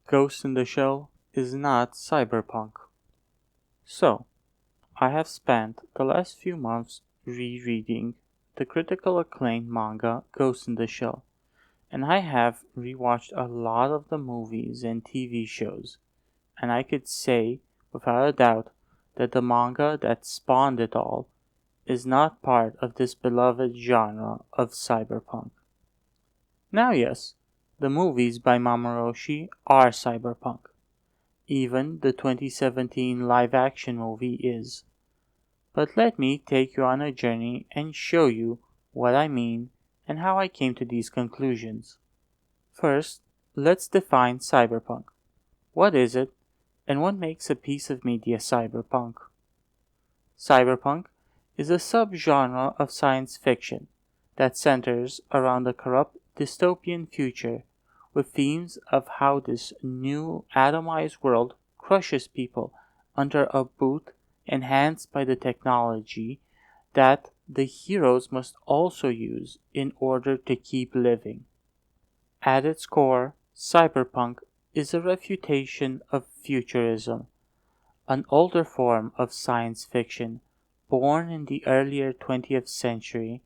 Ghost in the Shell is not cyberpunk. So, I have spent the last few months rereading the critical acclaimed manga Ghost in the Shell, and I have rewatched a lot of the movies and TV shows, and I could say without a doubt that the manga that spawned it all is not part of this beloved genre of cyberpunk. Now yes, the movies by Mamorushi are cyberpunk. Even the 2017 live-action movie is. But let me take you on a journey and show you what I mean and how I came to these conclusions. First, let's define cyberpunk. What is it, and what makes a piece of media cyberpunk? Cyberpunk is a subgenre of science fiction that centers around a corrupt dystopian future with themes of how this new atomized world crushes people under a boot enhanced by the technology that the heroes must also use in order to keep living. At its core, cyberpunk is a refutation of futurism, an older form of science fiction born in the earlier 20th century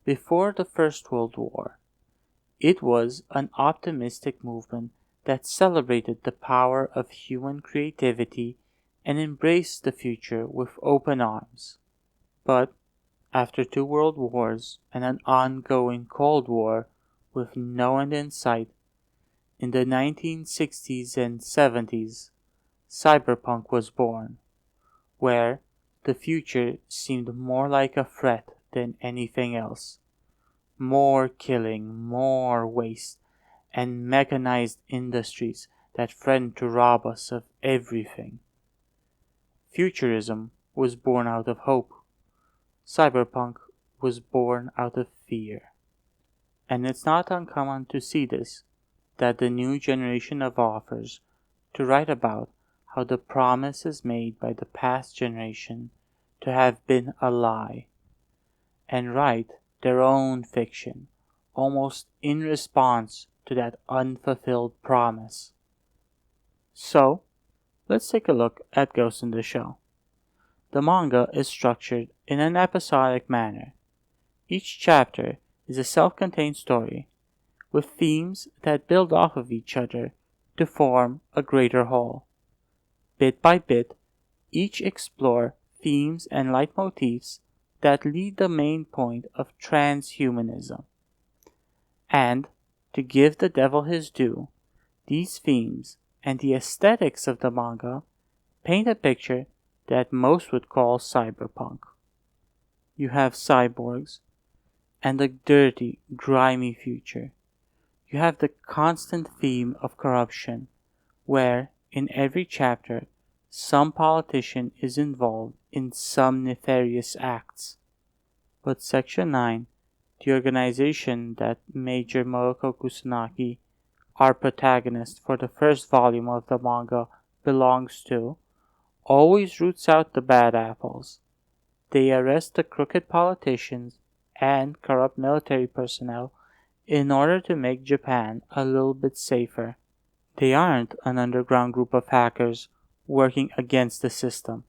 before the First World War. It was an optimistic movement that celebrated the power of human creativity and embraced the future with open arms. But after two world wars and an ongoing Cold War with no end in sight, in the 1960s and 70s, cyberpunk was born, where the future seemed more like a threat than anything else. More killing, more waste, and mechanized industries that threatened to rob us of everything. Futurism was born out of hope. Cyberpunk was born out of fear. And it's not uncommon to see this, that the new generation of authors to write about how the promises made by the past generation to have been a lie, and write their own fiction, almost in response to that unfulfilled promise. So, let's take a look at Ghost in the Shell. The manga is structured in an episodic manner. Each chapter is a self-contained story, with themes that build off of each other to form a greater whole. Bit by bit, each explore themes and leitmotifs that lead the main point of transhumanism. And, to give the devil his due, these themes and the aesthetics of the manga paint a picture that most would call cyberpunk. You have cyborgs and a dirty, grimy future. You have the constant theme of corruption, where in every chapter some politician is involved in some nefarious acts. But Section 9, the organization that Major Moriko Kusanagi, our protagonist for the first volume of the manga, belongs to, always roots out the bad apples. They arrest the crooked politicians and corrupt military personnel in order to make Japan a little bit safer. They aren't an underground group of hackers working against the system.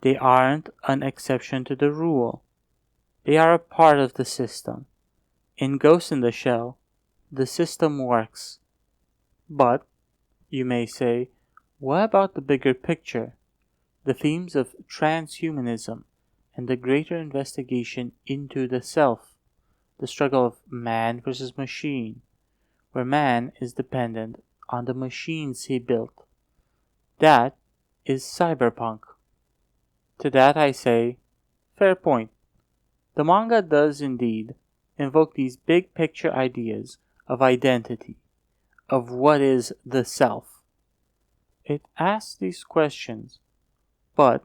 They aren't an exception to the rule. They are a part of the system. In Ghost in the Shell, the system works. But, you may say, what about the bigger picture? The themes of transhumanism and the greater investigation into the self, the struggle of man versus machine, where man is dependent on the machines he built. That is cyberpunk. To that I say, fair point. The manga does indeed invoke these big picture ideas of identity, of what is the self. It asks these questions, but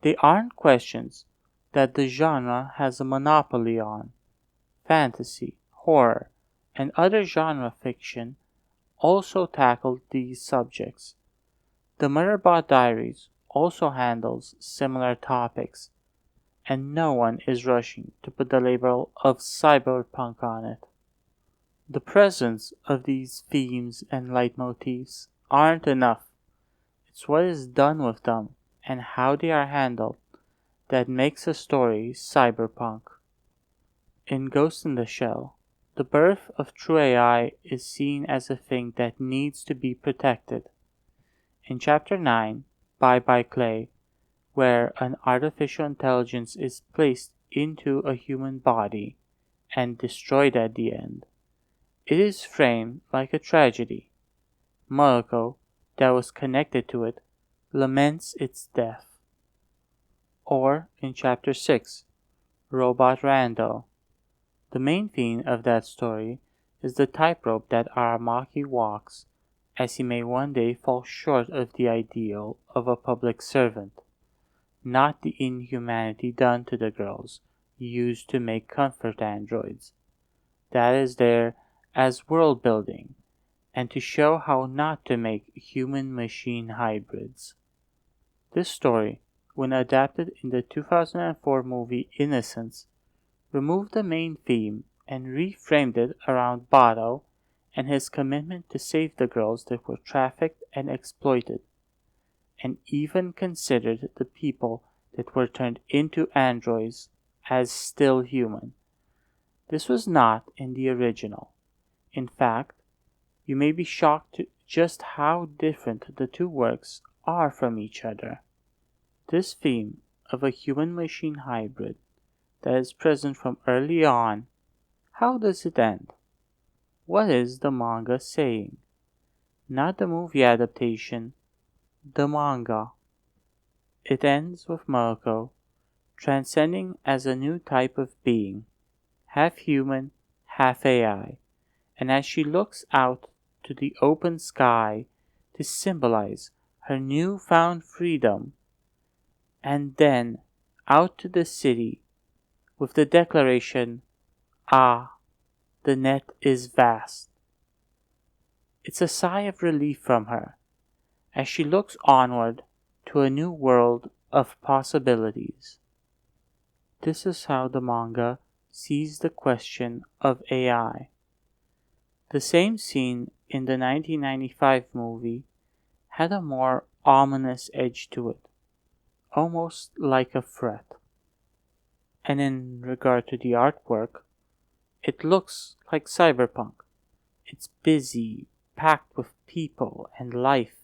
they aren't questions that the genre has a monopoly on. Fantasy, horror, and other genre fiction also tackled these subjects. The Murderbot Diaries also handles similar topics, and no one is rushing to put the label of cyberpunk on it. The presence of these themes and leitmotifs aren't enough. It's what is done with them and how they are handled that makes a story cyberpunk. In Ghost in the Shell, the birth of true AI is seen as a thing that needs to be protected. In Chapter 9, Bye Bye Clay, where an artificial intelligence is placed into a human body and destroyed at the end, it is framed like a tragedy. Morocco, that was connected to it, laments its death. Or in Chapter 6, Robot Rando, the main theme of that story is the tightrope that Aramaki walks, as he may one day fall short of the ideal of a public servant, not the inhumanity done to the girls used to make comfort androids. That is there as world building, and to show how not to make human-machine hybrids. This story, when adapted in the 2004 movie Innocence, removed the main theme and reframed it around Bato and his commitment to save the girls that were trafficked and exploited, and even considered the people that were turned into androids as still human. This was not in the original. In fact, you may be shocked at just how different the two works are from each other. This theme of a human-machine hybrid that is present from early on, how does it end? What is the manga saying? Not the movie adaptation, the manga. It ends with Mariko transcending as a new type of being, half human, half AI, and as she looks out to the open sky to symbolize her newfound freedom, and then out to the city with the declaration, "Ah, the net is vast." It's a sigh of relief from her as she looks onward to a new world of possibilities. This is how the manga sees the question of AI. The same scene in the 1995 movie had a more ominous edge to it, almost like a threat. And in regard to the artwork, it looks like Cyberpunk. It's busy, packed with people and life,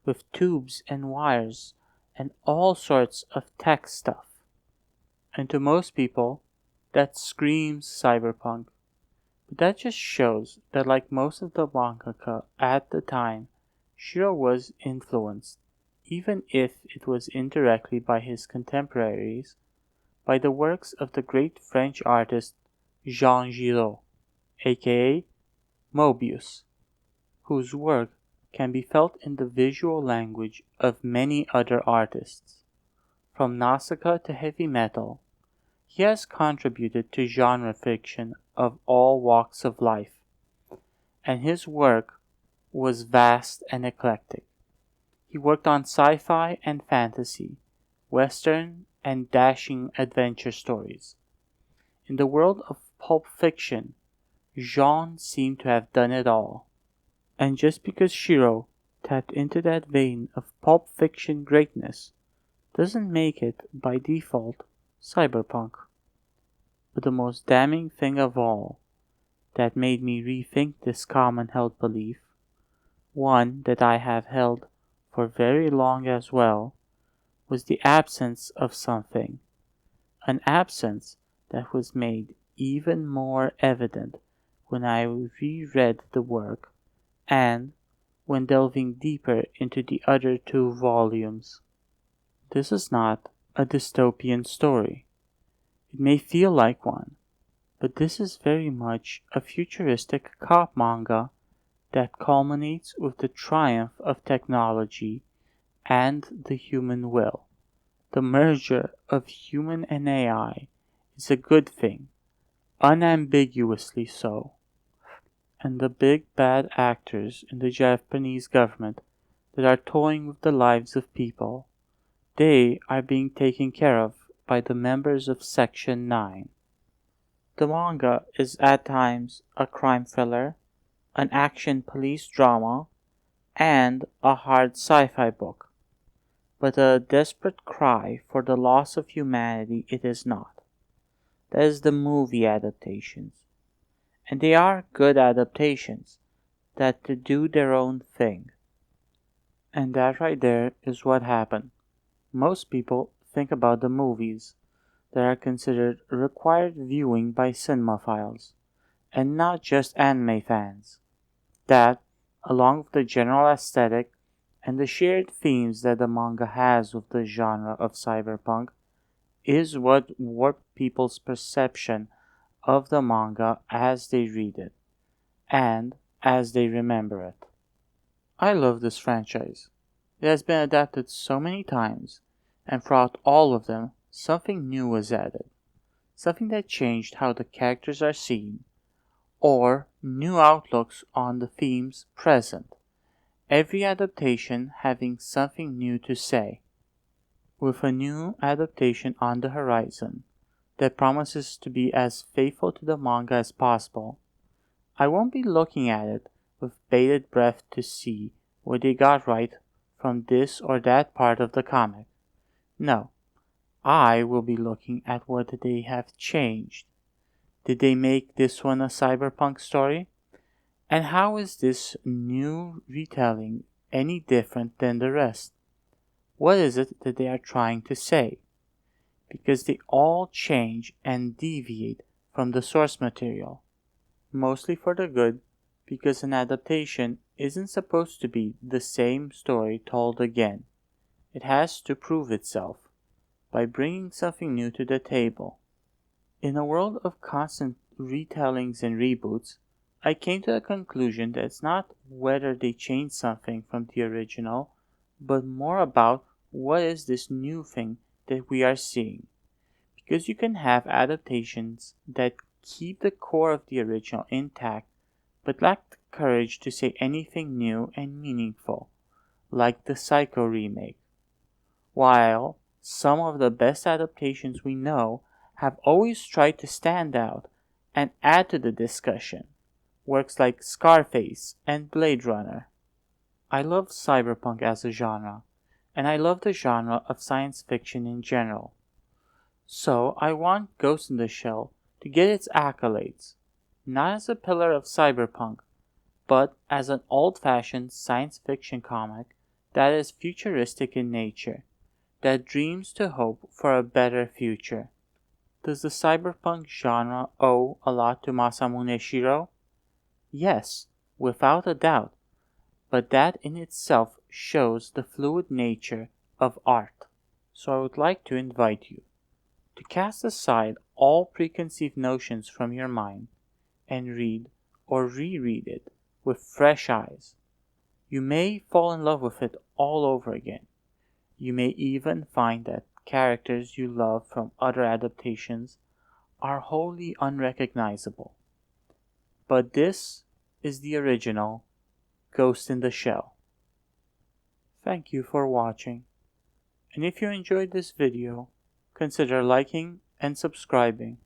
with tubes and wires and all sorts of tech stuff. And to most people, that screams cyberpunk. But that just shows that like most of the mangaka at the time, Shiro was influenced, even if it was indirectly by his contemporaries, by the works of the great French artist Jean Giraud, aka Mobius, whose work can be felt in the visual language of many other artists. From Nausicaa to heavy metal, he has contributed to genre fiction of all walks of life, and his work was vast and eclectic. He worked on sci-fi and fantasy, western and dashing adventure stories. In the world of pulp fiction, Jean seemed to have done it all. And just because Shiro tapped into that vein of pulp fiction greatness doesn't make it, by default, cyberpunk. But the most damning thing of all that made me rethink this common held belief, one that I have held for very long as well, was the absence of something, an absence that was made even more evident when I reread the work and when delving deeper into the other two volumes. This is not a dystopian story. It may feel like one, but this is very much a futuristic cop manga that culminates with the triumph of technology and the human will. The merger of human and AI is a good thing, unambiguously so. And the big bad actors in the Japanese government that are toying with the lives of people, they are being taken care of by the members of Section 9. The manga is at times a crime thriller, an action police drama, and a hard sci-fi book, but a desperate cry for the loss of humanity it is not. That is the movie adaptations. And they are good adaptations that do their own thing. And that right there is what happened. Most people think about the movies that are considered required viewing by cinemaphiles, and not just anime fans. That, along with the general aesthetic and the shared themes that the manga has with the genre of cyberpunk, is what warped people's perception of the manga as they read it, and as they remember it. I love this franchise. It has been adapted so many times, and throughout all of them, something new was added. Something that changed how the characters are seen, or new outlooks on the themes present. Every adaptation having something new to say. With a new adaptation on the horizon that promises to be as faithful to the manga as possible, I won't be looking at it with bated breath to see what they got right from this or that part of the comic. No, I will be looking at what they have changed. Did they make this one a cyberpunk story? And how is this new retelling any different than the rest? What is it that they are trying to say? Because they all change and deviate from the source material. Mostly for the good, because an adaptation isn't supposed to be the same story told again. It has to prove itself by bringing something new to the table. In a world of constant retellings and reboots, I came to the conclusion that it's not whether they change something from the original, but more about what is this new thing that we are seeing. Because you can have adaptations that keep the core of the original intact, but lack the courage to say anything new and meaningful, like the Psycho remake. While some of the best adaptations we know have always tried to stand out and add to the discussion, works like Scarface and Blade Runner. I love cyberpunk as a genre, and I love the genre of science fiction in general. So I want Ghost in the Shell to get its accolades, not as a pillar of cyberpunk, but as an old-fashioned science fiction comic that is futuristic in nature, that dreams to hope for a better future. Does the cyberpunk genre owe a lot to Masamune Shirow? Yes, without a doubt, but that in itself shows the fluid nature of art. So I would like to invite you to cast aside all preconceived notions from your mind and read or reread it with fresh eyes. You may fall in love with it all over again. You may even find that characters you love from other adaptations are wholly unrecognizable. But this is the original Ghost in the Shell. Thank you for watching, and if you enjoyed this video, consider liking and subscribing.